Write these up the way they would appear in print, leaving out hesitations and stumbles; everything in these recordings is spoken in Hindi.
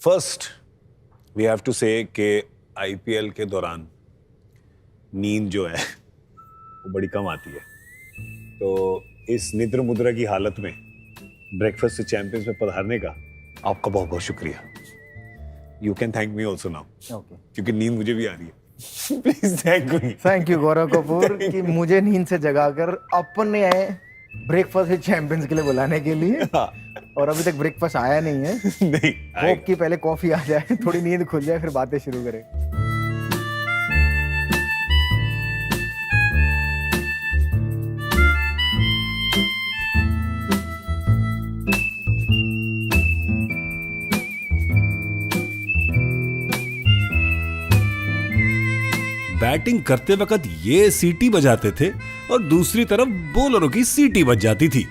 फर्स्ट वी हैव टू से कि आईपीएल के दौरान नींद जो है वो बड़ी कम आती है, तो इस निद्र मुद्रा की हालत में ब्रेकफास्ट से चैंपियंस में पधारने का आपका बहुत बहुत शुक्रिया। You can thank me also now, क्योंकि नींद मुझे भी आ रही है। Please thank me. Thank you Gaurav Kapoor कि मुझे नींद से जगाकर अपने ब्रेकफास्ट से चैंपियंस के लिए बुलाने के लिए। और अभी तक ब्रेकफास्ट आया नहीं है। नहीं, होप कि पहले कॉफी आ जाए, थोड़ी नींद खुल जाए, फिर बातें शुरू करें। बैटिंग करते वक्त ये सीटी बजाते थे और दूसरी तरफ बॉलरों की सीटी बज जाती थी,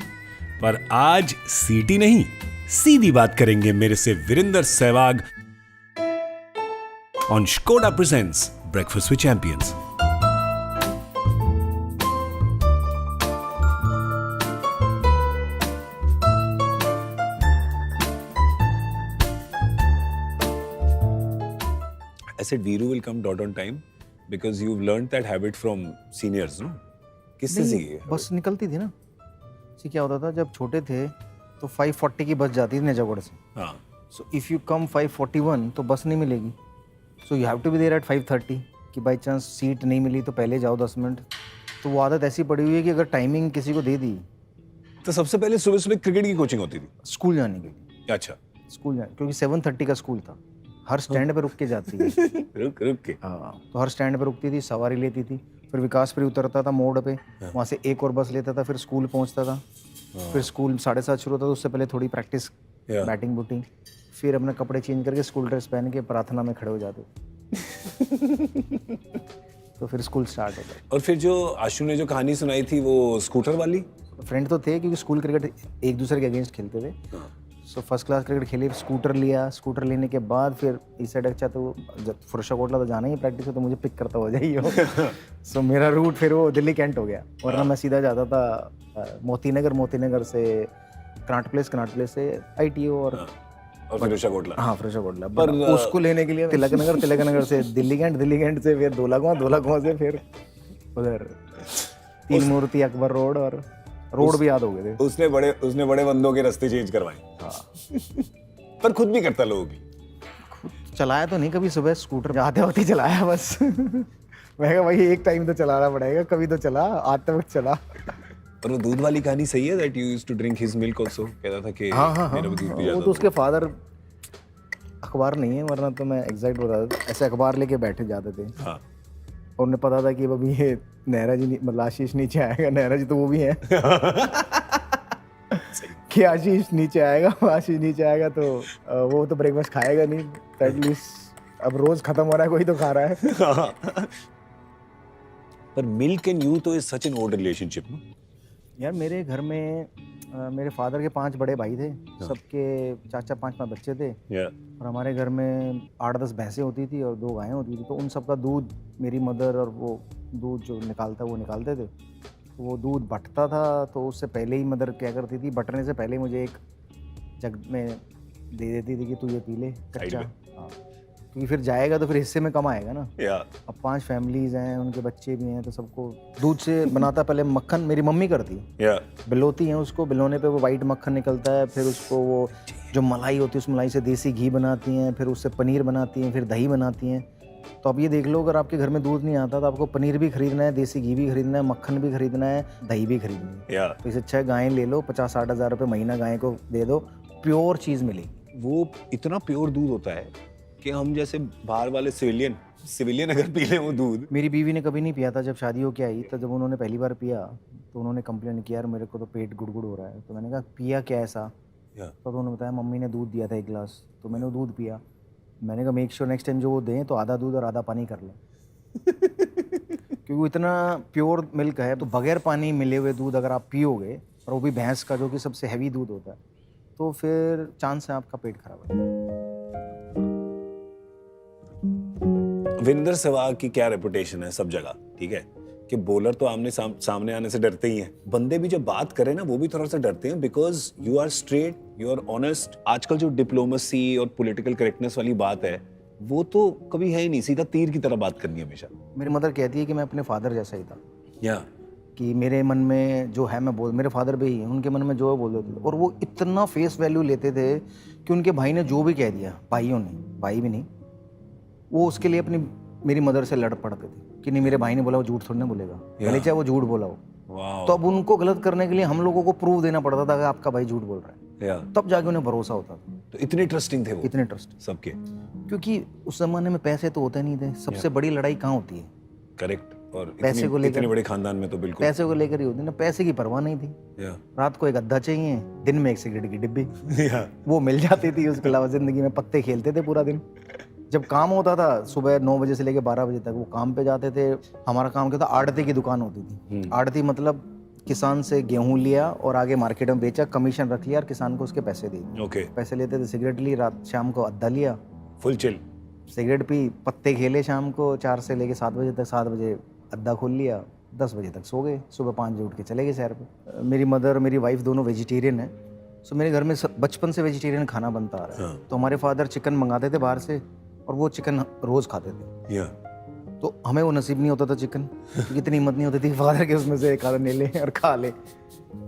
पर आज सीटी नहीं सीधी बात करेंगे मेरे से Virender Sehwag on Skoda presents breakfast with champions. I said Viru will come dot on time because you've learned that habit from seniors, no? किससे सीखी? बस निकलती थी ना। सी क्या होता था जब छोटे थे तो 5:40 की बस जाती थी नेजागढ़ से। हाँ। सो इफ यू कम 5:41 तो बस नहीं मिलेगी। So you have to be there at 5:30 कि बाई चांस सीट नहीं मिली तो पहले जाओ 10 मिनट। तो वो आदत ऐसी पड़ी हुई है कि अगर टाइमिंग किसी को दे दी तो सबसे पहले सुबह सुबह क्रिकेट की कोचिंग होती थी स्कूल जाने के लिए। अच्छा। स्कूल जाने क्योंकि 7:30 का स्कूल था। हर स्टैंड पे रुक के जाती है। रुक के। हाँ, तो हर स्टैंड पे रुकती थी, सवारी लेती थी, फिर विकासपुरी उतरता था मोड़ पे, वहाँ से एक और बस लेता था, फिर स्कूल पहुँचता था। फिर स्कूल 7:30 शुरू होता था, उससे पहले थोड़ी प्रैक्टिस, बैटिंग बूटिंग, फिर अपने कपड़े चेंज करके स्कूल ड्रेस पहन के प्रार्थना में खड़े हो जाते। तो फिर स्कूल स्टार्ट होता। और फिर जो आशु ने जो कहानी सुनाई थी वो स्कूटर वाली, फ्रेंड तो थे क्योंकि स्कूल क्रिकेट एक दूसरे के अगेंस्ट खेलते थे। सो फर्स्ट क्लास क्रिकेट खेली, स्कूटर लिया, स्कूटर लेने के बाद फिर इस साइड अच्छा तो जब फुरशा कोटला तो जाना ही प्रैक्टिस है, तो मुझे पिक करता हो जाइए। सो मेरा रूट फिर वो दिल्ली कैंट हो गया, वरना मैं सीधा जाता था मोती नगर से कनाट प्लेस से ITO और फिरोजा कोटला। हाँ, फिरोजा कोटला। पर उसको लेने के लिए तिलक नगर से दिल्ली कैंट से फिर धोलाकुआं से फिर उधर तीन मूर्ति अकबर रोड, और रोड भी याद हो गए थे। उसने बड़े बंदों के रास्ते चेंज करवाए। हाँ। पर खुद भी करता लोगों की। खुद चलाया तो नहीं कभी, सुबह स्कूटर जाते होते चलाया बस। मैं कहा भाई एक टाइम तो चलाना पड़ेगा, कभी तो चला, आते वक्त चला। और वो दूध वाली कहानी सही है that you used to drink his milk also, कहता था कि मेरा भी दूध पी जाता। वो तो उसके फादर, अखबार नहीं है वरना तो मैं एग्जैक्ट बता देता, ऐसे अखबार लेके बैठे जाते थे। हाँ। और उन्हें पता था कि अभी ये नेहरा जी मतलब आशीष नीचे आएगा, नेहरा जी तो वो भी है। कि आशीष नीचे आएगा तो वो तो ब्रेकफास्ट खाएगा नहीं, एटलीस्ट अब रोज खत्म हो रहा है, कोई तो खा रहा है। पर मिल्क एंड यू तो is such an old relationship. यार मेरे घर में मेरे फादर के 5 बड़े भाई थे, सबके 4-4 5-5 बच्चे थे। और हमारे घर में 8-10 भैंसें होती थी और 2 गायें होती थी, तो उन सब का दूध मेरी मदर और वो दूध जो निकालते थे, तो वो दूध बटता था। तो उससे पहले ही मदर क्या करती थी, बटने से पहले मुझे एक जग में दे देती थी कि तू ये पी ले कच्चा। हाँ, क्योंकि फिर जाएगा तो फिर हिस्से में कम आएगा ना। अब 5 फैमिलीज हैं, उनके बच्चे भी हैं, तो सबको दूध से बनाता पहले मक्खन मेरी मम्मी करती है। बिलोती हैं उसको, बिलोने पे वो वाइट मक्खन निकलता है, फिर उसको वो जो मलाई होती है उस मलाई से देसी घी बनाती हैं, फिर उससे पनीर बनाती हैं, फिर दही बनाती हैं। तो अब ये देख लो, अगर आपके घर में दूध नहीं आता तो आपको पनीर भी खरीदना है, देसी घी भी खरीदना है, मक्खन भी खरीदना है, दही भी खरीदनी है। तो इससे अच्छा है गायें ले लो, 50-60 हज़ार रुपये महीना गाय को दे दो, प्योर चीज़ मिलेगी। वो इतना प्योर दूध होता है कि हम जैसे बाहर वाले सिविलियन अगर पी लें वो दूध। मेरी बीवी ने कभी नहीं पिया था। जब शादी होके आई तो जब उन्होंने पहली बार पिया तो उन्होंने कंप्लेन किया, यार मेरे को तो पेट गुड़गुड़ हो रहा है। तो मैंने कहा पिया क्या ऐसा? तो उन्होंने बताया मम्मी ने दूध दिया था 1 गिलास, तो मैंने वो दूध पिया। मैंने कहा मेक श्योर नेक्स्ट टाइम जो वो दें तो आधा दूध और आधा पानी कर लें। क्योंकि वो इतना प्योर मिल्क है, तो बगैर पानी मिले हुए दूध अगर आप पियोगे, और वो भी भैंस का जो कि सबसे हैवी दूध होता है, तो फिर चांस है आपका पेट खराब हो जाए। वीरेंद्र सहवाग की क्या रेपुटेशन है सब जगह, ठीक है, कि बॉलर तो सामने आने से डरते ही हैं, बंदे भी जब बात करें ना वो भी थोड़ा सा डरते हैं, because you are straight, you are honest. आजकल जो डिप्लोमेसी और पॉलिटिकल करेक्टनेस वाली बात है वो तो कभी है ही नहीं, सीधा तीर की तरह बात करनी है हमेशा। मेरी मदर कहती है कि मैं अपने फादर जैसा ही था, या कि मेरे मन में जो है मैं बोल, मेरे फादर भी हैं, उनके मन में जो है बोल देते थे। और वो इतना फेस वैल्यू लेते थे कि उनके भाई ने जो भी कह दिया, भाइयों ने, भाई भी नहीं, वो उसके लिए अपनी मेरी मदर से लड़ पड़ते थे कि नहीं मेरे भाई ने बोला वो झूठ थोड़ी ना बोलेगा, भले चाहे वो झूठ बोला हो। वाओ। तो अब उनको गलत करने के लिए हम लोगों को प्रूव देना पड़ता था कि आपका भाई झूठ बोल रहा है, या तब जाके उन्हें भरोसा होता था। तो इतने ट्रस्टिंग थे वो, इतने ट्रस्ट, सबके। क्योंकि उस जमाने में पैसे तो होते नहीं थे, सबसे बड़ी लड़ाई कहाँ होती है? करेक्ट। और पैसे को लेकर, इतने बड़े खानदान में तो बिल्कुल पैसे को लेकर ही होती ना, पैसे की परवाह नहीं थी। या रात को एक गद्दा चाहिए, दिन में एक सिगरेट की डिब्बी, या वो मिल जाती थी। उसके अलावा जिंदगी में पत्ते खेलते थे पूरा दिन। जब काम होता था सुबह 9 बजे से लेकर 12 बजे तक, वो काम पे जाते थे। हमारा काम क्या था, आड़ती की दुकान होती थी। आड़ती मतलब किसान से गेहूं लिया और आगे मार्केट में बेचा, कमीशन रख लिया और किसान को उसके पैसे दे दिए। ओके, पैसे लेते थे, सिगरेट ली, रात शाम को अद्दा लिया, फुल चिल, सिगरेट पी, पत्ते खेले शाम को 4 से लेके 7 बजे तक। 7 बजे अद्दा खोल लिया, 10 बजे तक सो गए, सुबह 5 बजे उठ के चले गए सैर पे। मेरी मदर, मेरी वाइफ दोनों वेजिटेरियन है, सो मेरे घर में बचपन से वेजिटेरियन खाना बनता आ रहा है। तो हमारे फादर चिकन मंगाते थे बाहर से और वो चिकन रोज खाते थे। या तो हमें वो नसीब नहीं होता था चिकन, क्योंकि इतनी हिम्मत नहीं होती थी फादर के उसमें से एक आधा ले ले और खा ले।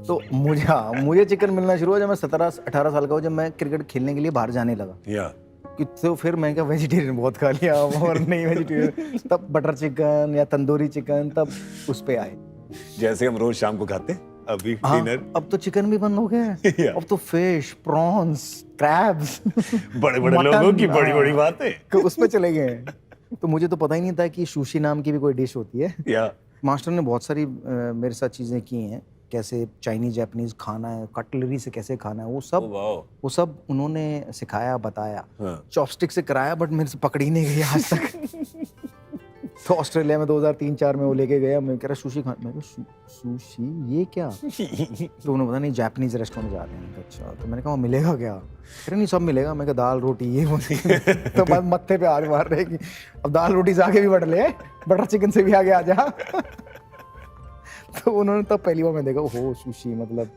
तो मुझे चिकन मिलना शुरू हुआ जब मैं 17-18 साल का हुआ, जब मैं क्रिकेट खेलने के लिए बाहर जाने लगा। या कि तो फिर मैं क्या वेजिटेरियन बहुत खा लिया और नहीं वेजिटेरियन, तब बटर चिकन या तंदूरी चिकन, तब उस पे आए। जैसे हम रोज शाम को खाते हैं, अभी हाँ, डिनर। अब तो चिकन भी बंद हो गया है। Yeah. अब तो फिश, प्रॉन्स, क्रैब्स, बड़े बड़े लोगों की बड़ी बड़ी बातें उस पे चले गए हैं। तो मुझे तो पता ही नहीं था कि सुशी नाम की भी कोई डिश होती है। या मास्टर ने बहुत सारी मेरे साथ चीज़ें की हैं, कैसे चाइनीज जापानीज खाना है, कटलरी से कैसे खाना है, वो सब उन्होंने सिखाया, बताया। चॉपस्टिक से कराया, बट मेरे से पकड़ी नहीं गई आज तक। तो ऑस्ट्रेलिया में 2003-4 में वो लेके गया, मैं कह रहा सुशी खा, मैं कहा सुशी ये क्या? तो उन्होंने पता नहीं जापानीज रेस्टोरेंट जा रहे हैं। अच्छा, तो मैंने कहा वो मिलेगा क्या? कह रहे नहीं सब मिलेगा। मैं कहा दाल रोटी ये वो। तो बस मत्थे पे आग मार रहे कि अब दाल रोटी से आगे भी बढ़ ले, बटर चिकन से भी आगे आ जा। तो उन्होंने तब पहली बार मैं देखा, ओहो सुशी, मतलब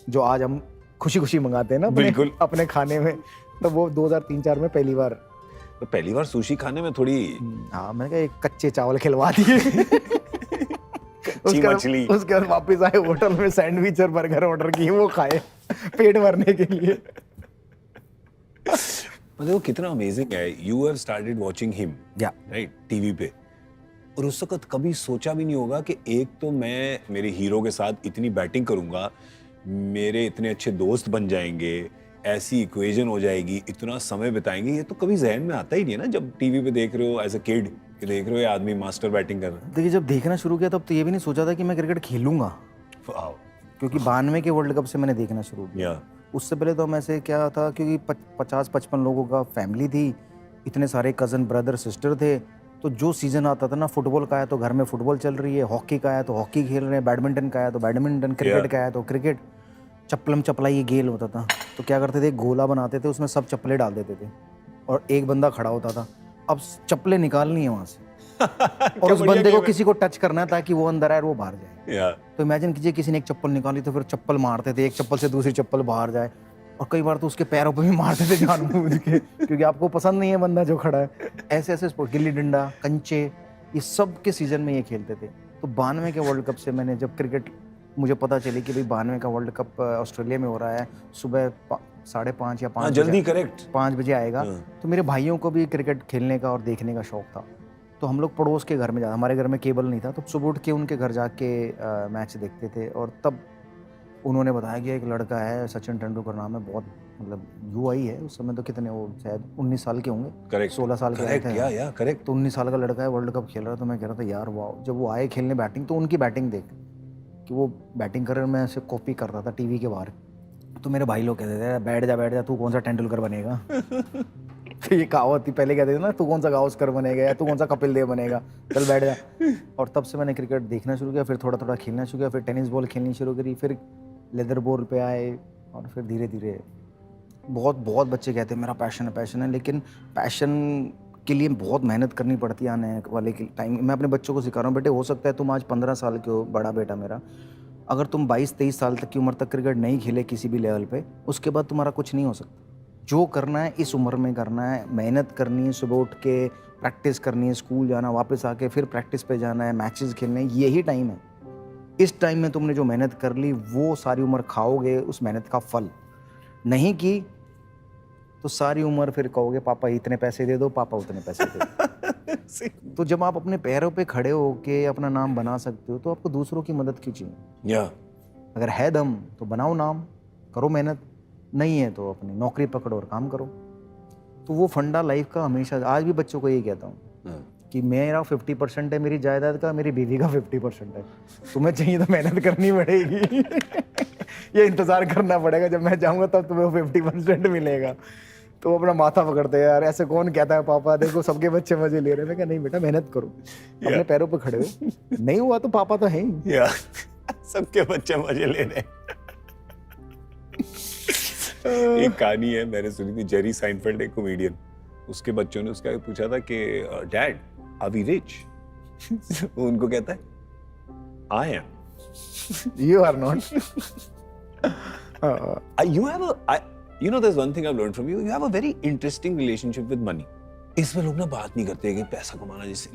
जो आज हम खुशी खुशी मंगाते हैं ना बिल्कुल अपने खाने में, तो वो 2003-4 में पहली बार। तो पहली बार सुशी खाने में थोड़ी हाँ, मैंने कहा एक कच्चे चावल खिलवा दिए। मछली। उसके बाद वापस आए, होटल में सैंडविच और बर्गर ऑर्डर किए, वो खाए पेट भरने के लिए। मतलब वो कितना अमेजिंग है। You have started watching him, या राइट, टीवी पे, और उस वक्त कभी सोचा भी नहीं होगा कि एक तो मैं मेरे हीरो के साथ इतनी बैटिंग करूंगा, मेरे इतने अच्छे दोस्त बन जाएंगे, ऐसी इक्वेशन हो जाएगी, इतना समय बिताएंगे। ये तो कभी जहन में आता ही नहीं है ना, जब टीवी पे देख रहे हो एज अ किड कि देख रहे हो ये आदमी मास्टर बैटिंग कर रहा है। देखिए, जब देखना शुरू किया तब तो ये भी नहीं सोचा था कि मैं क्रिकेट खेलूंगा, वाओ। क्योंकि 92 के वर्ल्ड कप से मैंने देखना शुरू किया। या उससे पहले तो हम ऐसे क्या था, क्योंकि 50-55 लोगों का फैमिली थी, इतने सारे कज़न ब्रदर सिस्टर थे, तो जो सीज़न आता था ना, फुटबॉल का आया तो घर में फुटबॉल चल रही है, हॉकी का आया तो हॉकी खेल रहे हैं, बैडमिंटन का आया तो बैडमिंटन, क्रिकेट का आया तो क्रिकेट, चप्पलम चपलाई ये गेल होता था। तो क्या करते थे, गोला बनाते थे, उसमें सब चप्पलें डाल देते थे और एक बंदा खड़ा होता था, अब चप्पलें निकालनी है वहाँ से और उस बंदे को किसी को टच करना है ताकि वो अंदर आए और वो बाहर जाए। या तो इमेजिन कीजिए, किसी ने एक चप्पल निकाली तो फिर चप्पल मारते थे, एक चप्पल से दूसरी चप्पल बाहर जाए, और कई बार तो उसके पैरों पे भी मारते थे जानबूझ के, क्योंकि आपको पसंद नहीं है बंदा जो खड़ा है। ऐसे ऐसे स्पोर्ट, गिल्ली डंडा, कंचे, ये सब के सीजन में ये खेलते थे। तो 92 के वर्ल्ड कप से मैंने, जब क्रिकेट मुझे पता चली कि भाई 92 का वर्ल्ड कप ऑस्ट्रेलिया में हो रहा है, सुबह 5:30 या 5 जल्दी, करेक्ट, 5 बजे आएगा, तो मेरे भाइयों को भी क्रिकेट खेलने का और देखने का शौक था। तो हम लोग पड़ोस के घर में जाते, हमारे घर में केबल नहीं था, तो सुबह उठ के उनके घर जाके मैच देखते थे। और तब उन्होंने बताया कि एक लड़का है, सचिन तेंदुलकर नाम है, बहुत मतलब यूआई है उस समय, तो कितने वो शायद 19 साल के होंगे, करेक्ट, 16 साल के थे, या करेक्ट। तो 19 साल का लड़का है, वर्ल्ड कप खेल रहा है। तो मैं कह रहा था यार वाह, जब वो आए खेलने बैटिंग, तो उनकी बैटिंग देख कि वो बैटिंग कर रहे, मैं ऐसे कॉपी करता था टीवी के बाहर। तो मेरे भाई लोग कहते थे बैठ जा, तू कौन सा तेंदुलकर बनेगा। तो ये कहावत थी पहले, कहते थे ना, तू कौन सा गावस्कर बनेगा या तू कौन सा कपिल देव बनेगा, चल बैठ जा। और तब से मैंने क्रिकेट देखना शुरू किया, फिर थोड़ा थोड़ा खेलना शुरू किया, फिर टेनिस बॉल खेलनी शुरू करी, फिर लेदर बॉल पे आए, और फिर धीरे धीरे बहुत बच्चे कहते हैं मेरा पैशन है, लेकिन पैशन के लिए बहुत मेहनत करनी पड़ती है आने वाले के टाइम। मैं अपने बच्चों को सिखा रहा हूँ, बेटे हो सकता है तुम आज 15 साल के हो, बड़ा बेटा मेरा, अगर तुम 22-23 साल तक की उम्र तक क्रिकेट नहीं खेले किसी भी लेवल पे, उसके बाद तुम्हारा कुछ नहीं हो सकता। जो करना है इस उम्र में करना है, मेहनत करनी है, सुबह उठ के प्रैक्टिस करनी है, स्कूल जाना, वापस आके फिर प्रैक्टिस पे जाना है, मैचेस खेलने, यही टाइम है। इस टाइम में तुमने जो मेहनत कर ली वो सारी उम्र खाओगे उस मेहनत का फल। नहीं की तो सारी उम्र फिर कहोगे पापा इतने पैसे दे दो, पापा उतने पैसे दे दो। तो जब आप अपने पैरों पे खड़े होके अपना नाम बना सकते हो तो आपको दूसरों की मदद क्यों चाहिए? अगर है दम तो बनाओ नाम, करो मेहनत, नहीं है तो अपनी नौकरी पकड़ो और काम करो। तो वो फंडा लाइफ का हमेशा, आज भी बच्चों को यही कहता हूँ कि मेरा 50% है मेरी जायदाद का, मेरी बीवी का 50% है। तुम्हें चाहिए तो मेहनत करनी पड़ेगी। ये इंतजार करना पड़ेगा जब मैं जाऊंगा तब तुम्हें 50% मिलेगा। तो अपना माथा पकड़ते हैं, यार ऐसे कौन कहता है पापा देखो सबके बच्चे मजे ले रहे हैं। मैं कहा नहीं बेटा मेहनत करो, अपने पैरों पे खड़े हो, नहीं हुआ तो पापा तो है ही। सबके बच्चे मजे ले रहे हैं। एक कहानी है मैंने सुनी थी, जेरी साइनफेल्ड एक कॉमेडियन, उसके बच्चों ने उसका पूछा था कि डैड आर वी रिच? उनको कहता है I am, you are not. you have a you know there's one thing I've learned from you have a very interesting relationship with money. इसमें लोग ना बात नहीं करते कि पैसा कमाना जैसे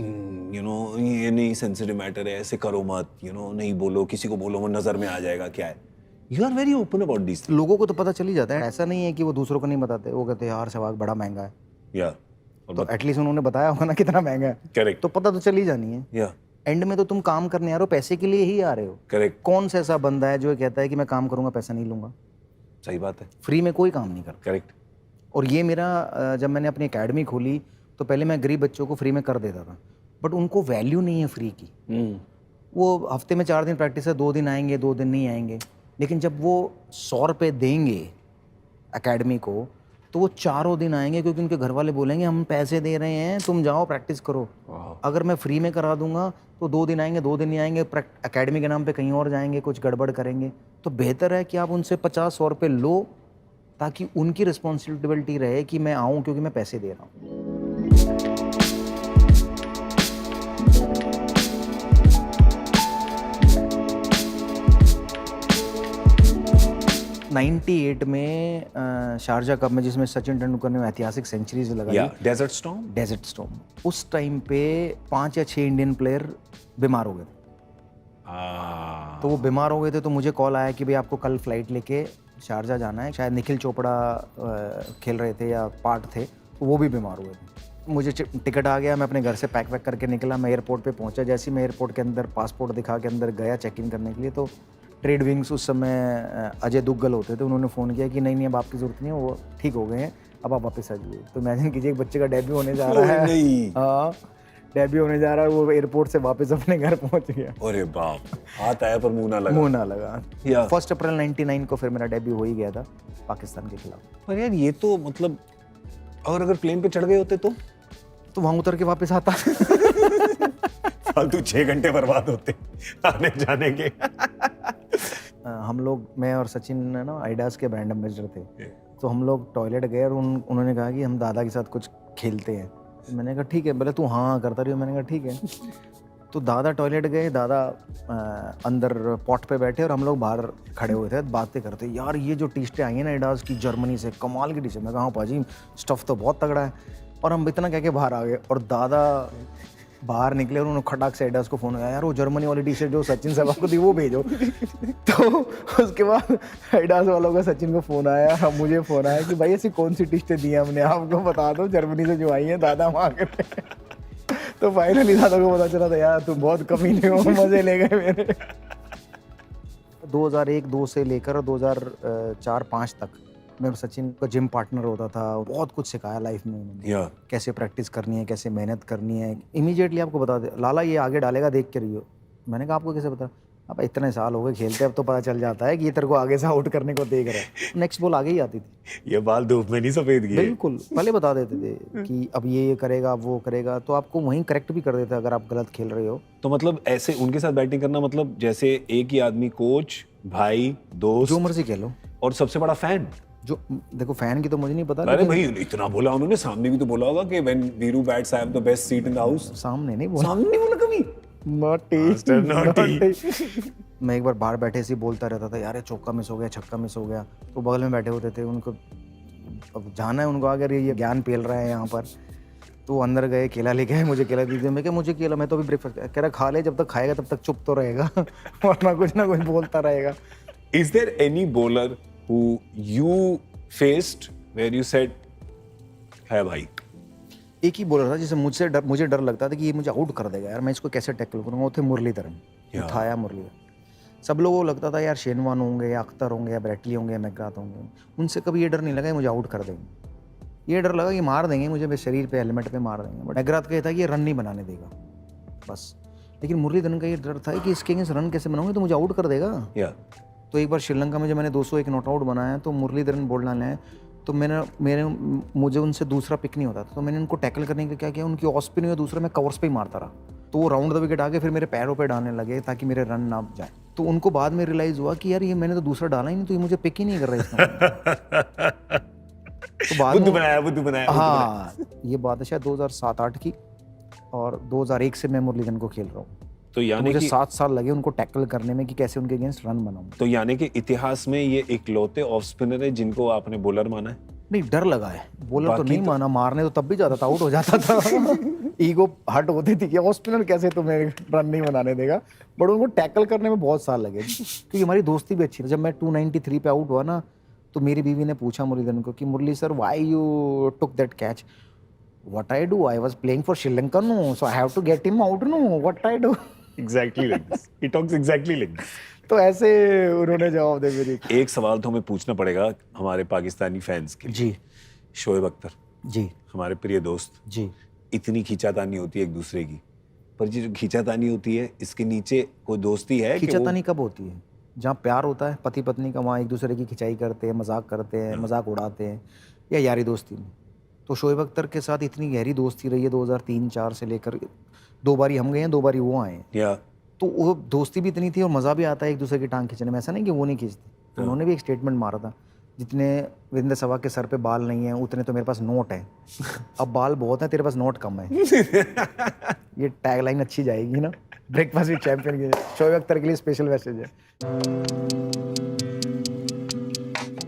you know ये नहीं सेंसिटिव मैटर है, ऐसे करो मत, you know नहीं बोलो, किसी को बोलो वो नजर में आ जाएगा क्या है। You are very open about these things. लोगों को तो पता चल ही जाता है, ऐसा नहीं है कि वो दूसरों को नहीं बताते। वो कहते हैं यार सहवाग बड़ा महंगा है, तो एटलीस्ट उन्होंने बताया होगा ना कितना महंगा है। करेक्ट। तो पता तो चल ही जानी है। एंड में तो तुम काम करने आ रहे हो, पैसे के लिए ही आ रहे हो। करेक्ट। कौन सा ऐसा बंदा है जो कहता है कि मैं काम करूंगा पैसा नहीं लूंगा? सही बात है। फ्री में कोई काम नहीं करता। करेक्ट। और ये मेरा, जब मैंने अपनी एकेडमी खोली तो पहले मैं गरीब बच्चों को फ्री में कर देता था, बट उनको वैल्यू नहीं है फ्री की। वो हफ्ते में 4 दिन प्रैक्टिस है, 2 दिन आएंगे 2 दिन नहीं आएंगे, लेकिन जब वो 100 रुपये देंगे एकेडमी को तो वो 4 दिन आएंगे, क्योंकि उनके घर वाले बोलेंगे हम पैसे दे रहे हैं तुम जाओ प्रैक्टिस करो। अगर मैं फ्री में करा दूंगा तो 2 दिन आएंगे 2 दिन नहीं आएंगे, एकेडमी के नाम पे कहीं और जाएंगे, कुछ गड़बड़ करेंगे। तो बेहतर है कि आप उनसे 50-100 रुपये लो ताकि उनकी रिस्पॉन्सिबिलिटी रहे कि मैं आऊँ क्योंकि मैं पैसे दे रहा हूँ। 98 में शारजा कप में जिसमें सचिन तेंदुलकर ने ऐतिहासिक सेंचुरीज लगाई, डेजर्ट स्टॉर्म, उस टाइम पे 5 या 6 इंडियन प्लेयर बीमार हो गए थे। तो वो बीमार हो गए थे तो मुझे कॉल आया कि भाई आपको कल फ्लाइट लेके शारजा जाना है। शायद निखिल चोपड़ा खेल रहे थे या पार्ट थे, तो वो भी बीमार हुए थे। मुझे टिकट आ गया, मैं अपने घर से पैक वैक करके निकला, मैं एयरपोर्ट पे पहुंचा। जैसे ही मैं एयरपोर्ट के अंदर पासपोर्ट दिखा के अंदर गया चेक इन करने के लिए, तो ट्रेड विंग्स उस समय अजय दुग्गल होते थे, उन्होंने फ़ोन किया कि नहीं अब आपकी ज़रूरत नहीं है, वो ठीक हो गए हैं, अब आप वापस आ जाइए। तो इमेजिन कीजिए एक बच्चे का डेब्यू होने जा रहा है, हाँ डेब्यू होने जा रहा है, वो एयरपोर्ट से वापस अपने घर पहुंच गया। अरे बाप, हाथ आया पर मुंह ना लगा। 1 अप्रैल 99 को फिर मेरा डेब्यू हो ही गया था पाकिस्तान के खिलाफ। पर यार ये तो मतलब, और अगर प्लेन पे चढ़ गए होते तो वहां उतर के वापस आता। फालतू 6 घंटे बर्बाद होते आने जाने के। हम लोग, मैं और सचिन ना आइडास के ब्रांड एम्बेसडर थे, तो हम लोग टॉयलेट गए और उन्होंने कहा कि हम दादा के साथ कुछ खेलते हैं। मैंने कहा ठीक है, बोले तू हाँ करता रही हो। मैंने कहा ठीक है। तो दादा टॉयलेट गए, दादा अंदर पॉट पे बैठे और हम लोग बाहर खड़े हुए थे बातें करते। यार ये जो टी शर्टें आई हैं ना एडास की, जर्मनी से कमाल की टी शर्ट। मैं कहा हाँ पाजी स्टफ़ तो बहुत तगड़ा है। और हम इतना कह के बाहर आ गए और दादा बाहर निकले और उन्होंने खटाक से एडास को फ़ोन किया, यार वो जर्मनी वाली टी शर्ट जो सचिन साहब को दी वो भेजो। तो उसके बाद एडास वालों का सचिन को फ़ोन आया, मुझे फ़ोन आया कि भाई ऐसी कौन सी टी शर्टें दी हैं हमने, आपको बता दो जर्मनी से जो आई हैं दादा वहाँ के। तो फाइनली दादा को पता चला था यार तुम बहुत कमीने हो, मज़े ले गए मेरे। 2001-2 से लेकर 2004-5 तक मैं और सचिन का जिम पार्टनर होता था। बहुत कुछ सिखाया लाइफ में उन्होंने, कैसे प्रैक्टिस करनी है, कैसे मेहनत करनी है। इमीडिएटली आपको बता दे, लाला ये आगे डालेगा देख के रहियो। मैंने कहा आपको कैसे पता? अब इतने साल हो गए खेलते, अब तो पता चल जाता है कि ये तेरे को आगे से आउट करने को देख रहा है। नेक्स्ट बॉल आगे ही आती थी। ये बाल धूप में नहीं सफेद किए, बिल्कुल पहले बता देते थे कि अब ये करेगा वो करेगा, तो आपको वहीं करेक्ट भी कर देते अगर आप गलत खेल रहे हो। तो मतलब ऐसे उनके साथ बैटिंग करना मतलब जैसे एक ही आदमी, कोच, भाई, दोस्त, जो मर्जी कह लो, और सबसे बड़ा फैन। जो देखो फैन की तो मुझे नहीं पता, अरे भाई इतना बोला उन्होंने, सामने भी तो बोला होगा कि when Veeru bats have the best seat in the house. सामने नहीं बोला, सामने नहीं बोला कभी। नॉटी। मैं एक बार बाहर बैठे ऐसे ही बोलता रहता था, यार ये चौका मिस हो गया, छक्का मिस हो गया। तो बगल में बैठे होते थे, उनको अब जाना है उनको, अगर ये ज्ञान पेल रहा है यहाँ पर, तो अंदर गए, केला लेके आए, मुझे केला दीजिए। मैं क्या मुझे केला, मैं तो अभी ब्रेकफास्ट कह रहा खा ले, जब तक खाएगा तब तक चुप तो रहेगा वरना कुछ ना कुछ बोलता रहेगा। Is there any bowler who you faced where you said है भाई? एक ही बॉलर था जिसे मुझे डर लगता था कि ये मुझे आउट कर देगा यार, मैं इसको कैसे टैकल करूंगा। वो थे मुरलीधरन। उठाया मुरलीधरन। सब लोगों को लगता था यार शेनवान होंगे या अख्तर होंगे या ब्रैटली होंगे या मैकग्राथ होंगे, उनसे कभी ये डर नहीं लगा मुझे आउट कर देंगे। ये डर लगा कि मार देंगे मुझे, मेरे शरीर पे हेलमेट पे मार देंगे। बट मैकग्राथ का ये था कि ये रन नहीं बनाने देगा बस। लेकिन मुरलीधरन का ये डर था कि इसके अगेंस्ट रन कैसे बनाऊंगे, तो मुझे आउट कर देगा। तो एक बार श्रीलंका में जब मैंने 201 नॉट आउट बनाया तो मुरलीधरन बॉल डालने आए, तो मुझे उनसे दूसरा पिक नहीं होता था, तो मैंने उनको टैकल करने के लिए क्या किया, उनकी ऑफ स्पिन हुई, दूसरा मैं कवर्स पे ही मारता रहा, तो वो राउंड द विकेट आगे फिर मेरे पैरों पे डालने लगे ताकि मेरे रन ना जाए। तो उनको बाद में रियलाइज हुआ कि यार ये मैंने तो दूसरा डाला ही नहीं, तो ये मुझे पिक ही नहीं कर रहा इसका। तो बाद बुद्ध बनाया। हाँ, ये बात है शायद 2007-8 की, और 2001 से मैं मुरलीधरन को खेल रहा हूँ। तो यानी मुझे कि 7 साल लगे उनको टैकल करने में कि कैसे उनके अगेंस्ट रन बनाऊं। तो यानी कि इतिहास में ये इकलौते ऑफ स्पिनर है जिनको आपने बॉलर माना है? नहीं, डर लगा है। बॉलर तो नहीं माना, मारने तो तब भी जाता था, आउट हो जाता था। ईगो हट होती थी कि ऑफ स्पिनर कैसे तुम्हें रन नहीं बनाने देगा, बट उनको टैकल करने में बहुत साल लगे क्योंकि हमारी दोस्ती भी अच्छी थी। जब मैं 293 पे आउट हुआ ना, तो मेरी बीवी ने पूछा मुरलीधरन को कि Murali sir why you took that catch? What I do, I was playing for Sri Lanka no, so I have to get him out no, what I do. Exactly like this. He talks exactly like this. तो ऐसे उन्होंने जवाब दे मेरी। एक सवाल तो हमें पूछना पड़ेगा हमारे पाकिस्तानी फैंस के लिए। जी। शोएब अख्तर जी। हमारे प्रिय दोस्त जी। इतनी खींचातानी होती है एक दूसरे की, पर ये जो खींचातानी होती है इसके नीचे कोई दोस्ती है? खींचातानी कब होती है? जहाँ प्यार होता है पति पत्नी का, वहाँ एक दूसरे की खिंचाई करते हैं, मजाक करते हैं, मजाक उड़ाते हैं, या यारी दोस्ती में। तो शोएब अख्तर के साथ इतनी गहरी दोस्ती रही है 2003-4 से लेकर, 2 बारी हम गए हैं, 2 बारी वो आए हैं। तो वो दोस्ती भी इतनी थी और मज़ा भी आता है एक दूसरे की टांग खींचने में। ऐसा नहीं कि वो नहीं खींचते, तो उन्होंने भी एक स्टेटमेंट मारा था, जितने वीरेंद्र सहवाग के सर पे बाल नहीं है उतने तो मेरे पास नोट है। अब बाल बहुत हैं, तेरे पास नोट कम है। ये टैगलाइन अच्छी जाएगी ना, ब्रेकफास्ट विद चैंपियन के। शोएब अख्तर के लिए स्पेशल मैसेज है।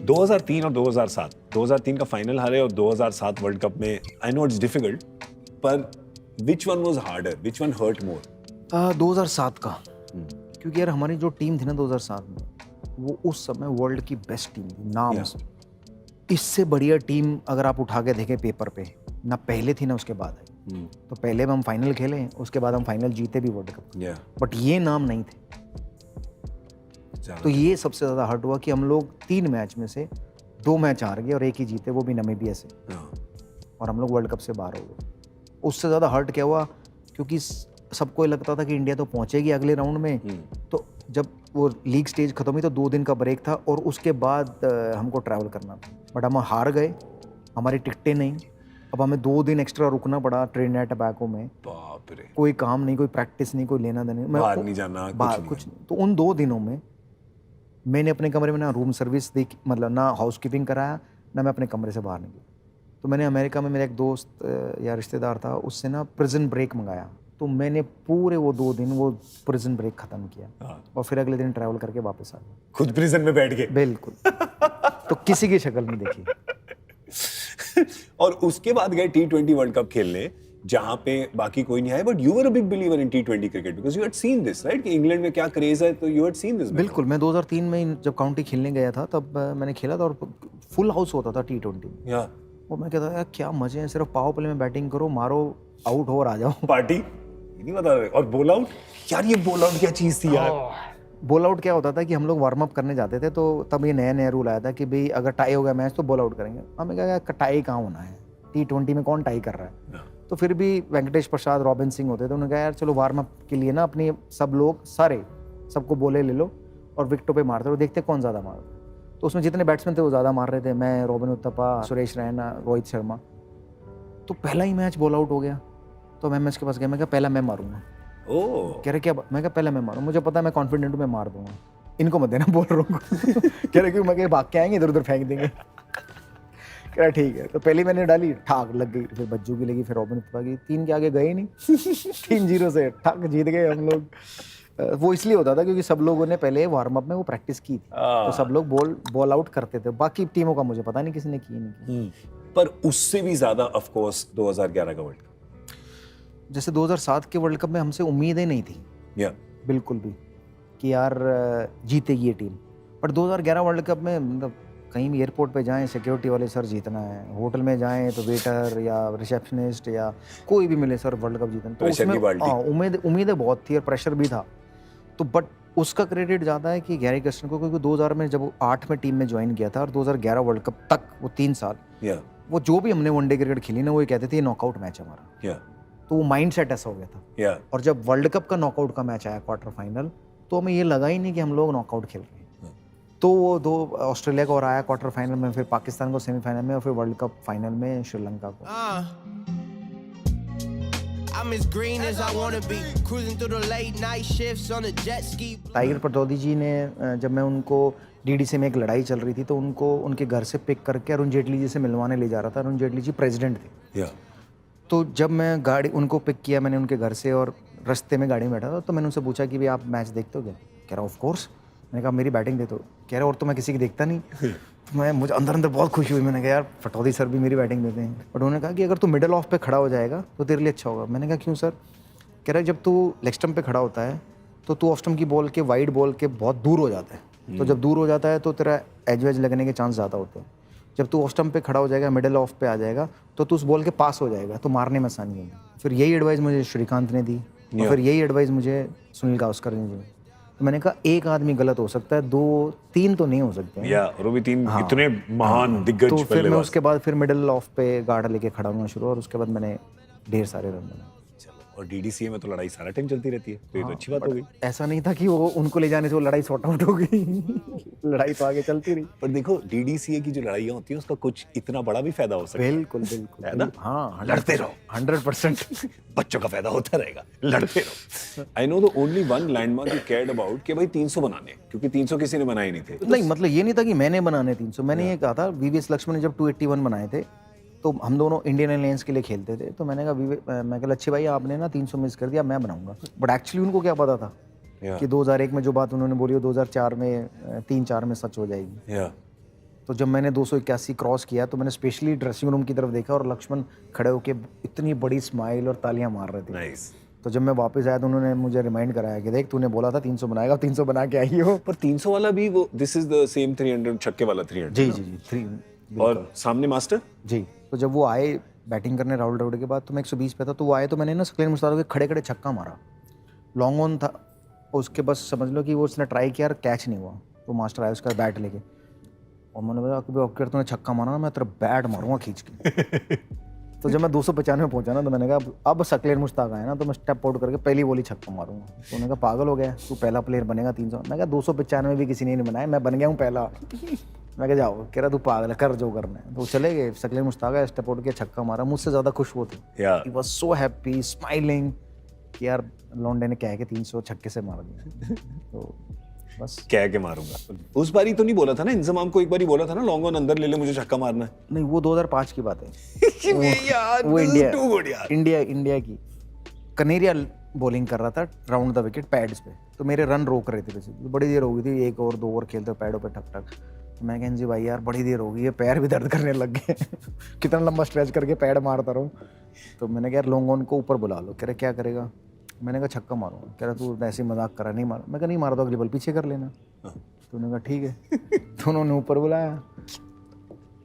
2003 और 2007, 2003 का फाइनल हारे और 2007 वर्ल्ड कप में, आई नो इट्स डिफिकल्ट, पर which one was harder, which one hurt more? 2007 का, क्योंकि यार हमारी जो टीम थी ना 2007 में, वो उस समय वर्ल्ड की बेस्ट टीम थी, नाम से। इससे बढ़िया टीम अगर आप उठा के देखें पेपर पे, ना पहले थी ना उसके बाद है। तो पहले हम फाइनल खेले, उसके बाद हम फाइनल जीते भी वर्ल्ड कप, बट ये नाम नहीं थे। तो ये सबसे ज़्यादा हर्ट हुआ कि हम लोग 3 मैच में से 2 मैच हार गए और 1 ही जीते, वो भी नामीबिया से, और हम लोग वर्ल्ड कप से बाहर हो गए। उससे ज़्यादा हर्ट क्या हुआ, क्योंकि सबको ये लगता था कि इंडिया तो पहुंचेगी अगले राउंड में। तो जब वो लीग स्टेज खत्म हुई तो 2 दिन का ब्रेक था और उसके बाद हमको ट्रैवल करना था, बट हम हार गए, हमारी टिकटें नहीं। अब हमें 2 दिन एक्स्ट्रा रुकना पड़ा ट्रिनिडाद टोबैगो में। बाप रे। कोई काम नहीं, कोई प्रैक्टिस नहीं, कोई लेना देना, बाहर नहीं जाना, कुछ नहीं। तो उन 2 दिनों में मैंने अपने कमरे में ना रूम सर्विस देखी, मतलब ना हाउस कीपिंग कराया, ना मैं अपने कमरे से बाहर निकला। तो मैंने अमेरिका में मेरा एक दोस्त या रिश्तेदार था, उससे ना प्रिजन ब्रेक मंगाया। तो मैंने पूरे वो 2 दिन वो प्रिजन ब्रेक ख़त्म किया और फिर अगले दिन ट्रैवल करके वापस आ गया। खुद प्रिजन में बैठ गए? बिल्कुल। तो किसी की शक्ल नहीं देखी। और उसके बाद गए T20 वर्ल्ड कप खेलने, जहां पे बाकी कोई नहीं आया, but you were a big believer in T20 cricket because you had seen this, right? कि इंग्लैंड में क्या क्रेज है, तो यू हैड सीन दिस। बिल्कुल। मैं 2003 में जब काउंटी खेलने गया था तब मैंने खेला था और फुल हाउस होता था T20 में। वो मैं कहता यार क्या मजे हैं, सिर्फ पावर प्ले में बैटिंग करो, मारो, आउट हो और आ जाओ। पार्टी नहीं बता रहे। और बॉल आउट, यार ये बॉल आउट क्या चीज थी यार? बॉल आउट क्या होता था कि हम लोग वार्म अप करने जाते थे, तो तब ये नया रूल आया था कि भाई अगर टाई हो गया मैच तो बॉल आउट करेंगे। हमें कहा टाई कहाँ होना है, T20 में कौन टाई कर रहा है? तो फिर भी वेंकटेश प्रसाद, रॉबिन सिंह होते थे, उन्होंने कहा यार चलो वार्म अप के लिए ना अपनी सब लोग सबको बोले ले लो और विकेटों पे मारते रहो, देखते कौन ज़्यादा मारता। तो उसमें जितने बैट्समैन थे वो ज़्यादा मार रहे थे, मैं, रॉबिन उत्तपा, सुरेश रैना, रोहित शर्मा। तो पहला ही मैच बॉल आउट हो गया, तो मैं एमएस के पास गया, मैं कहा पहला मैं मारूंगा। कह रहे क्या? मैं कहा पहला मैं मारूँ, मुझे पता है मैं कॉन्फिडेंट हूँ, मैं मार दूंगा, इनको मत देना बॉलरों को। कह रहे क्यों? मैं कहा भाग के आएंगे, इधर उधर फेंक देंगे। कह ठीक है। तो पहली मैंने डाली, ठाक लग गई, फिर बज्जू की लगी, फिर रॉबिन उतरा गई, 3 के आगे गए नहीं 3-0 से ठाक जीत गए हम लोग। वो इसलिए होता था क्योंकि सब लोगों ने पहले वार्म अप में वो प्रैक्टिस की थी, तो सब लोग बॉल आउट करते थे। बाकी टीमों का मुझे पता नहीं किसी ने की नहीं की। पर उससे भी ज्यादा ऑफ कोर्स 2011 का वर्ल्ड कप। जैसे 2007 के वर्ल्ड कप में हमसे उम्मीदें नहीं थी बिल्कुल भी कि यार जीतेगी ये टीम। पर 2011 वर्ल्ड कप में मतलब कहीं भी एयरपोर्ट पे जाएं, सिक्योरिटी वाले सर जीतना है, होटल में जाएं तो वेटर या रिसेप्शनिस्ट या कोई भी मिले सर वर्ल्ड कप जीतना, तो उसमें उम्मीदें बहुत थी और प्रेशर भी था। तो बट उसका क्रेडिट ज़्यादा है कि गैरी कर्स्टन को, क्योंकि 2000 में जब वो 8 में टीम में ज्वाइन किया था और 2011 वर्ल्ड कप तक वो 3 साल वो जो भी हमने वनडे क्रिकेट खेली ना, वो ये कहते थे नॉकआउट मैच हमारा। तो वो माइंड सेट ऐसा हो गया था। और जब वर्ल्ड कप का नॉकआउट का मैच आया क्वार्टर फाइनल, तो हमें ये लगा ही नहीं कि हम लोग नॉकआउट खेल रहे हैं। तो वो 2 ऑस्ट्रेलिया को हराया क्वार्टर फाइनल में, फिर पाकिस्तान को सेमीफाइनल में, और फिर वर्ल्ड कप फाइनल में श्रीलंका को। टाइगर पटौदी जी ने, जब मैं उनको डीडीसी में एक लड़ाई चल रही थी तो उनको उनके घर से पिक करके अरुण जेटली जी से मिलवाने ले जा रहा था। अरुण जेटली जी प्रेसिडेंट थे। तो जब मैं गाड़ी उनको पिक किया मैंने उनके घर से और रास्ते में गाड़ी में बैठा था, तो मैंने उनसे पूछा कि भाई आप मैच देखते हो क्या? कह रहा ऑफ कोर्स। मैंने कहा मेरी बैटिंग दे दो। कह रहा और तो मैं किसी की देखता नहीं। तो मुझे अंदर बहुत खुशी हुई। मैंने कहा यार पटौदी सर भी मेरी बैटिंग देते हैं। बट उन्होंने कहा कि अगर तू मिडल ऑफ पे खड़ा हो जाएगा तो तेरे लिए अच्छा होगा। मैंने कहा क्यों सर? कह रहा जब तू लेग स्टंप पे खड़ा होता है तो तू ऑफ स्टंप की बॉल के वाइड बॉल के बहुत दूर हो जाता है। तो जब दूर हो जाता है तो तेरा एज वेज लगने के चांस ज़्यादा होते हैं। जब तू ऑफ स्टंप पे खड़ा हो जाएगा, मिडल ऑफ पे आ जाएगा, तो तू उस बॉल के पास हो जाएगा, तो मारने में आसानी होगी। फिर यही एडवाइस मुझे श्रीकांत ने दी और फिर यही एडवाइस मुझे सुनील गावस्कर ने दी। तो मैंने कहा एक आदमी गलत हो सकता है, 2-3 तो नहीं हो सकते। और भी 3 इतने महान दिग्गज। तो फिर मैं उसके बाद फिर मिडल ऑफ पे गार्ड लेके खड़ा होना शुरू, और उसके बाद मैंने ढेर सारे रन बनाए। और डीडीसी में तो लड़ाई सारा टाइम चलती रहती है, तो ये तो अच्छी बात हो गई। ऐसा नहीं था कि वो उनको ले जाने से वो लड़ाई सॉर्ट आउट हो गई। लड़ाई तो आगे चलती रही। पर देखो डीडीसी की जो लड़ाइयाँ होती है उसका कुछ इतना बड़ा भी फायदा हो सकता है। बिल्कुल है ना? हाँ, लड़ते रहो 100%। बच्चों का फायदा होता रहेगा, लड़ते रहो। I know the only one landmark you cared about कि भाई 300 बनाने, क्योंकि 300 किसी ने बनाए नहीं थे। नहीं मतलब ये नहीं था कि मैंने बनाने 300, मैंने ये कहा था वीवीएस लक्ष्मण ने जब 281 बनाए थे तो हम दोनों इंडियन एयरलाइंस के लिए खेलते थे। तो मैंने कहा मैं कहा लच्छी भाई आपने ना 300 मिस कर दिया, मैं बनाऊंगा। बट एक्चुअली उनको क्या पता था कि 2001 में जो बात उन्होंने बोली वो 2004 में 3-4 में सच हो जाएगी। तो जब मैंने 281 क्रॉस किया तो मैंने स्पेशली ड्रेसिंग रूम की तरफ देखा और लक्ष्मण खड़े होकर इतनी बड़ी स्माइल और तालियां मार रहे थे। तो जब मैं वापस आया तो उन्होंने मुझे रिमाइंड कराया कि देख तूने बोला था 300 बनाएगा, 300 बना के आई हो। पर 300 वाला भी वो दिस इज द सेम 300 छक्के वाला 300। जी 3 और सामने मास्टर जी। तो जब वो आए बैटिंग करने राहुल द्रविड़ के बाद, तो मैं 120 पे था, तो वो आए तो मैंने ना सकलेन मुश्ताक के खड़े खड़े छक्का मारा, लॉन्ग ऑन था उसके, बस समझ लो कि वो उसने ट्राई किया और कैच नहीं हुआ। तो मास्टर आया उसका बैट लेके और मैंने बोला तूने छक्का मारा ना मैं तेरा बैट मारूंगा खींच के। तो जब मैं 295 पहुंचा ना तो मैंने कहा अब सकलेन मुश्ताक आया ना तो मैं स्टेप आउट करके पहली बॉल ही छक्का मारूंगा। तो उन्होंने कहा पागल हो गया तू, पहला प्लेयर बनेगा 300। मैं कहा 295 भी किसी ने नहीं बनाया, मैं बन गया हूँ पहला। मैं कहा जाओ, कह रहा तू पागल है, कर जो करना है। तो चले गए, सकलेन मुश्ताक आया, स्टेप आउट किया, छक्का मारा। मुझसे ज़्यादा खुश वो थे, he was so happy smiling कि यार लॉन्डे ने कह के 300 छक्के से मार दिया। तो बस कह के मारूंगा। उस बारी तो नहीं बोला था ना इंजमाम को, एक बारी बोला था ना लॉन्ग ऑन अंदर ले ले मुझे छक्का मारना है। नहीं वो 2005 की बात है। वो इंडिया की कनेरिया बॉलिंग कर रहा था राउंड द विकेट पैड्स पे, तो मेरे रन रोक रहे थे बेसिकली। बड़ी देर हो गई थी, 1 ओवर 2 ओवर खेलते पैडों पे ठक ठक। तो मैं कह जी भाई यार बड़ी देर हो गई है, पैर भी दर्द करने लग गए। कितना लंबा स्ट्रेच करके पैड मारता रहूँ। तो मैंने कहा यार लॉन्ग ऑन को ऊपर बुला लो। कह रहे क्या करेगा? मैंने कहा छक्का मारूंगा। कह रहा तू ऐसे मजाक करा, नहीं मारा। मैं कहा नहीं मारा तो अगली बॉल पीछे कर लेना। तो उन्होंने कहा ठीक है। तो उन्होंने ऊपर बुलाया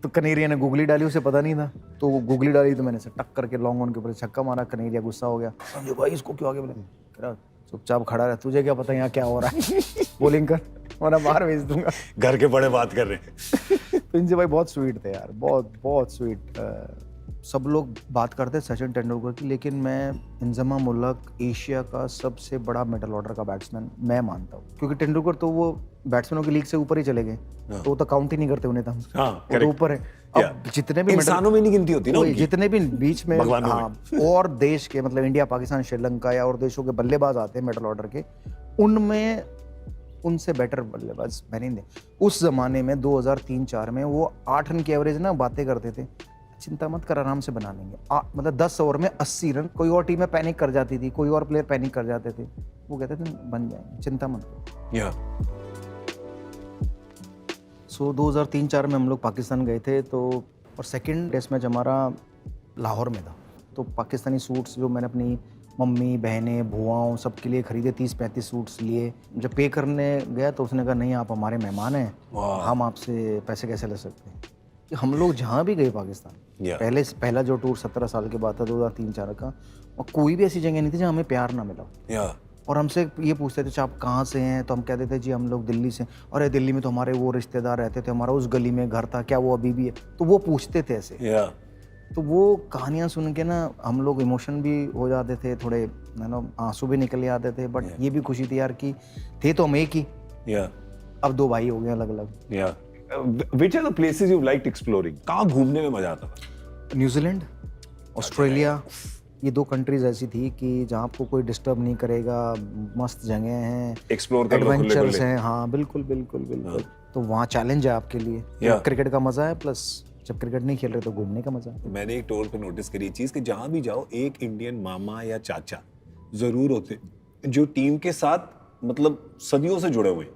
तो कनेरिया ने गुगली डाली, उसे पता नहीं था। तो वो गुगली डाली तो मैंने से टक करके लॉन्ग ऑन के ऊपर छक्का मारा। कनेरिया गुस्सा हो गया, समझो भाई इसको क्यों आगे बुलाया? कह रहा चुपचाप खड़ा रहा, तुझे क्या पता यहाँ क्या हो रहा है? बॉलिंग कर वरना बाहर भेज दूंगा। घर के बड़े बात कर रहे हैं। तो इनसे भाई बहुत स्वीट थे यार, बहुत स्वीट। सब लोग बात करते हैं सचिन तेंदुलकर की, लेकिन मैं इंजमाम उल-हक एशिया का सबसे बड़ा मिडल ऑर्डर का बैट्समैन मैं मानता हूँ। क्योंकि तेंदुलकर तो वो बैट्समैनों की लीग से ऊपर ही चले गए, तो वो तो काउंट ही नहीं करते उन्हें। वो तो ऊपर है। अब जितने भी इंसानों में नहीं गिनती होती ना, जितने भी बीच में और देश के मतलब इंडिया, पाकिस्तान, श्रीलंका या और देशों के बल्लेबाज आते हैं मिडल ऑर्डर के, उनमें उनसे बेटर बल्लेबाज मैंने नहीं देखा। उस जमाने में 2003-4 में वो 8 रन की एवरेज ना बातें करते थे, चिंता मत कर आराम से बना लेंगे। मतलब 10 ओवर में 80 रन। कोई और टीमें पैनिक कर जाती थी, कोई और प्लेयर पैनिक कर जाते थे, वो कहते थे बन जाएंगे, चिंता मत करो। सो 2003-4 में हम लोग पाकिस्तान गए थे, तो और सेकंड टेस्ट मैच हमारा लाहौर में था। तो पाकिस्तानी सूट्स जो मैंने अपनी मम्मी बहनें भुआओं सबके लिए खरीदे, 30-35 सूट्स लिए। जब पे करने गया तो उसने कहा नहीं आप हमारे मेहमान हैं, हम आपसे पैसे कैसे ले सकते हैं। कि हम लोग जहाँ भी गए पाकिस्तान, पहला जो टूर 17 साल के बाद था 2003-4 का, और कोई भी ऐसी जगह नहीं थी जहाँ हमें प्यार ना मिला। और हमसे ये पूछते थे आप कहाँ से हैं, तो हम कहते थे जी हम लोग दिल्ली से। अरे दिल्ली में तो हमारे वो रिश्तेदार रहते थे, हमारा उस गली में घर था, क्या वो अभी भी है? तो वो पूछते थे ऐसे। तो वो कहानियाँ सुन के ना हम लोग इमोशन भी हो जाते थे, थोड़े आंसू भी निकल आते थे, बट ये भी खुशी थी यार कि थे तो हम एक ही, अब 2 भाई हो गए अलग अलग। Which are the places you've liked exploring? कहाँ घूमने में मजा आता था? न्यूजीलैंड, ऑस्ट्रेलिया, ये 2 कंट्रीज ऐसी थी कि जहाँ आपको कोई डिस्टर्ब नहीं करेगा, मस्त जगह हैं, एक्सप्लोर कर लो, एडवेंचर्स हैं। हाँ बिल्कुल बिल्कुल बिल्कुल। तो वहाँ चैलेंज है आपके लिए, क्रिकेट का मजा है, प्लस जब क्रिकेट नहीं खेल रहे तो घूमने का मजा। मैंने एक टूर पे नोटिस करी चीज कि जहाँ भी जाओ एक इंडियन मामा या चाचा जरूर होते जो टीम के साथ मतलब सदियों से जुड़े हुए।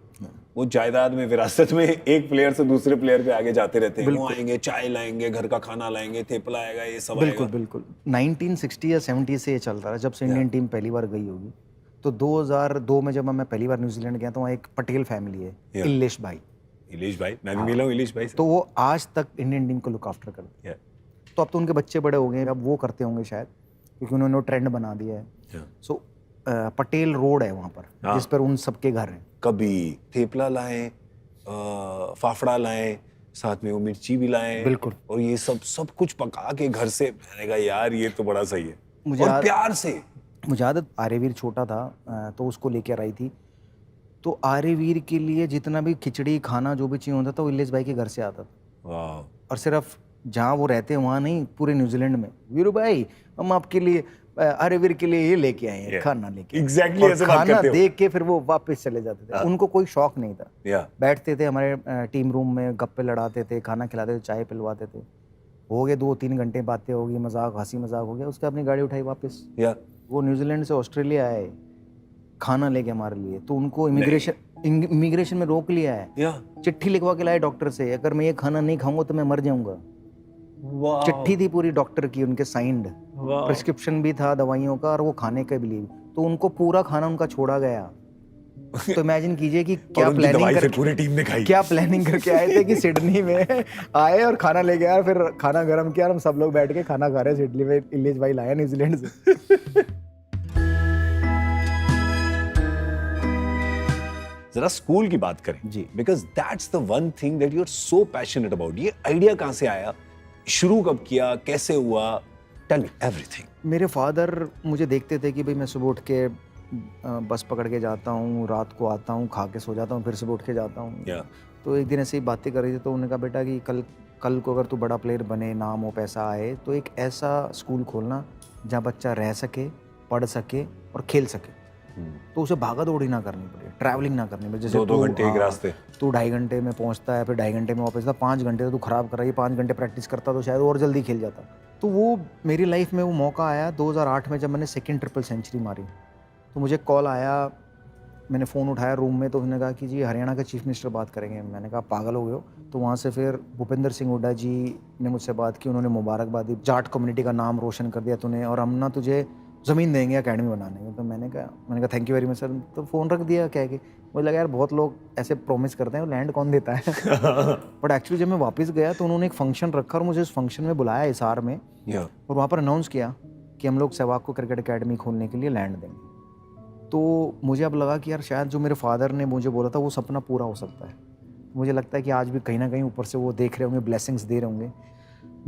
वो जायदाद में, विरासत में एक प्लेयर से दूसरे प्लेयर पे आगे जाते रहते हैं। वो आएंगे, चाय लाएंगे, घर का खाना लाएंगे, थेपला आएगा, ये सब बिल्कुल बिल्कुल। 1960 या 70 से ये चल रहा है, जब से इंडियन टीम पहली बार गई होगी। तो 2002 में जब मैं पहली बार न्यूजीलैंड गया तो वहाँ एक पटेल फैमिली है, इलेश भाई, मैं भी मिला हूँ इलेश भाई से। तो वो आज तक इंडियन टीम को लुक आफ्टर करते हैं। तो अब तो उनके बच्चे बड़े हो गए, अब वो करते होंगे शायद, क्योंकि उन्होंने ट्रेंड बना दिया है। सो पटेल रोड है वहाँ पर, जिस पर उन सबके घर हैं। कभी थेपला लाएं, फाफड़ा लाएं, साथ में वो मिर्ची भी लाएं, बिल्कुल, और ये सब कुछ पका के घर से। मैंने कहा यार ये तो बड़ा सही है, मुझे और प्यार से। मुझे आदत, आर्यवीर छोटा था तो उसको लेकर आई थी, तो आर्यवीर के लिए जितना भी खिचड़ी खाना जो भी चाहिए होता था वो इलेश भाई के घर से आता था। और सिर्फ जहाँ वो रहते हैं वहाँ नहीं, पूरे न्यूजीलैंड में, वीरू भाई हम आपके लिए आर्यवीर के लिए ये लेके आए हैं, खाना लेके। एग्जैक्टली ऐसे बात खाना करते हो। देख के फिर वो वापस चले जाते थे। उनको कोई शौक नहीं था। बैठते थे हमारे टीम रूम में, गप्पे लड़ाते थे, खाना खिलाते थे, चाय पिलवाते थे। हो गए 2-3 घंटे बातें होगी, मजाक हंसी मजाक हो गया, उसके अपनी गाड़ी उठाई वापस। वो न्यूजीलैंड से ऑस्ट्रेलिया आए खाना लेके हमारे लिए, तो उनको इमिग्रेशन में रोक लिया है। चिट्ठी लिखवा के लाए डॉक्टर से, अगर मैं ये खाना नहीं खाऊंगा तो मैं मर जाऊंगा। चिट्ठी थी पूरी डॉक्टर की, उनके साइंड, प्रिस्क्रिप्शन भी था दवाइयों का और वो खाने के लिए, तो उनको पूरा खाना उनका छोड़ा गया। तो इमेजिन कीजिए कि क्या प्लानिंग करके पूरी टीम ने खाई, क्या प्लानिंग करके आए थे कि सिडनी में आए और खाना लेके आए, फिर खाना गर्म किया और हम सब लोग बैठ के खाना खा रहे हैं। सिडनी में इलेश भाई लाया न्यूजीलैंड से। जरा स्कूल की बात करें जी, because that's the one thing that you are so passionate about. ये आइडिया कहाँ से आया, शुरू कब किया, कैसे हुआ? Tell me everything. मेरे फादर मुझे देखते थे कि भाई मैं सुबह उठ के बस पकड़ के जाता हूँ, रात को आता हूँ, खा के सो जाता हूँ, फिर सुबह उठ के जाता हूँ। तो एक दिन ऐसे ही बातें कर रही थी, तो उन्होंने कहा बेटा कि कल को अगर तू बड़ा प्लेयर बने, नाम हो, पैसा आए, तो एक ऐसा स्कूल खोलना जहाँ बच्चा रह सके, पढ़ सके और खेल सके। तो उसे भागा दौड़ी ना करनी पड़े, ट्रैवलिंग ना करनी पड़े। जैसे 2 घंटे के रास्ते, तू 2.5 घंटे में पहुंचता है, फिर 2.5 घंटे में वापस, 5 घंटे तो तू खराब कर रहा है। 5 घंटे प्रैक्टिस करता तो शायद और जल्दी खेल जाता। तो वो मेरी लाइफ में वो मौका आया 2008 में, जब मैंने सेकंड ट्रिपल सेंचुरी मारी। तो मुझे कॉल आया, मैंने फ़ोन उठाया रूम में, तो उसने कहा कि जी हरियाणा के चीफ मिनिस्टर बात करेंगे। मैंने कहा पागल हो गए हो? तो वहाँ से फिर भूपेंद्र सिंह हुड्डा जी ने मुझसे बात की, उन्होंने मुबारकबाद दी, जाट कम्युनिटी का नाम रोशन कर दिया तूने, और हम ना तुझे ज़मीन देंगे अकेडमी बनाने की। तो मैंने कहा thank you very much sir. तो फ़ोन रख दिया कह के। मुझे लगा यार बहुत लोग ऐसे प्रॉमिस करते हैं, लैंड कौन देता है। बट एक्चुअली जब मैं वापस गया तो उन्होंने एक फंक्शन रखा और मुझे उस फंक्शन में बुलाया हिसार में, और वहाँ पर अनाउंस किया कि हम लोग सहवाग को क्रिकेट अकेडमी खोलने के लिए लैंड देंगे। तो मुझे अब लगा कि यार शायद जो मेरे फादर ने मुझे बोला था वो सपना पूरा हो सकता है। मुझे लगता है कि आज भी कहीं ना कहीं ऊपर से वो देख रहे होंगे, ब्लेसिंग्स दे रहे होंगे।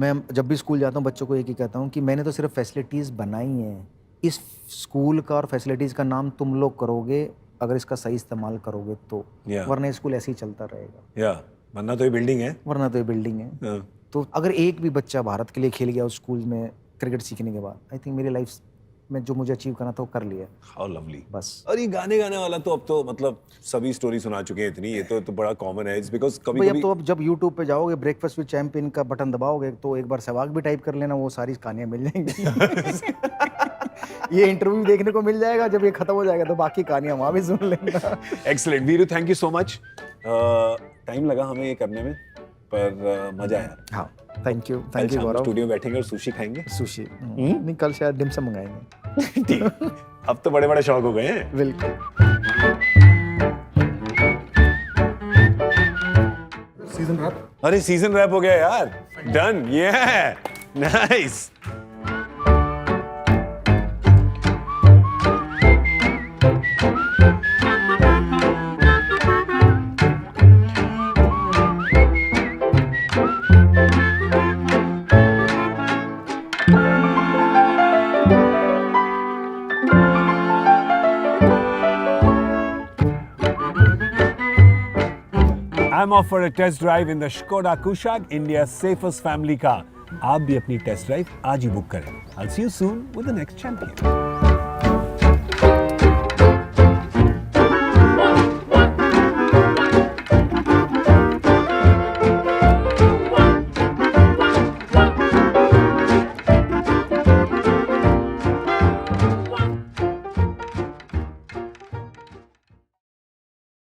मैं जब भी स्कूल जाता हूँ बच्चों को एक ही कहता हूँ कि मैंने तो सिर्फ फैसिलिटीज़ बनाई हैं, इस स्कूल का और फैसिलिटीज़ का नाम तुम लोग करोगे अगर इसका सही इस्तेमाल करोगे तो, वरना स्कूल ऐसे ही चलता रहेगा। वरना तो ये बिल्डिंग है। तो अगर एक भी बच्चा भारत के लिए खेल गया उस स्कूल में क्रिकेट सीखने के बाद, आई थिंक मेरी लाइफ मैं जो मुझे अचीव करना था वो कर लिया हाउ लवली। बस। और ये गाने गाने वाला तो अब तो मतलब सभी स्टोरी सुना चुके हैं इतनी, ये तो बड़ा कॉमन है। इट्स बिकॉज कभी भाई कभी अब तो अब जब YouTube पे जाओगे ब्रेकफास्ट विद चैंपियन का बटन दबाओगे तो एक बार सहवाग भी टाइप कर लेना, वो सारी कहानियां मिल जाएंगी। ये इंटरव्यू देखने को मिल जाएगा, जब ये खत्म हो जाएगा तो बाकी कहानियां वहां भी सुन लेना। Excellent Veeru, thank you so much. Time लगा हमें ये करने में, पर मजा आया। हाँ, थैंक यू गौरव। स्टूडियो में बैठेंगे और सुशी खाएंगे। सुशी नहीं, कल शायद डिम सम मंगाएंगे। ठीक, अब तो बड़े बड़े शौक हो गए हैं। बिल्कुल। Season wrap. अरे सीजन रैप हो गया यार, डन, ये nice. I'm off for a test drive in the Skoda Kushaq, India's safest family car. आप भी अपनी टेस्ट ड्राइव आज ही बुक करें। I'll see you soon with the next champion.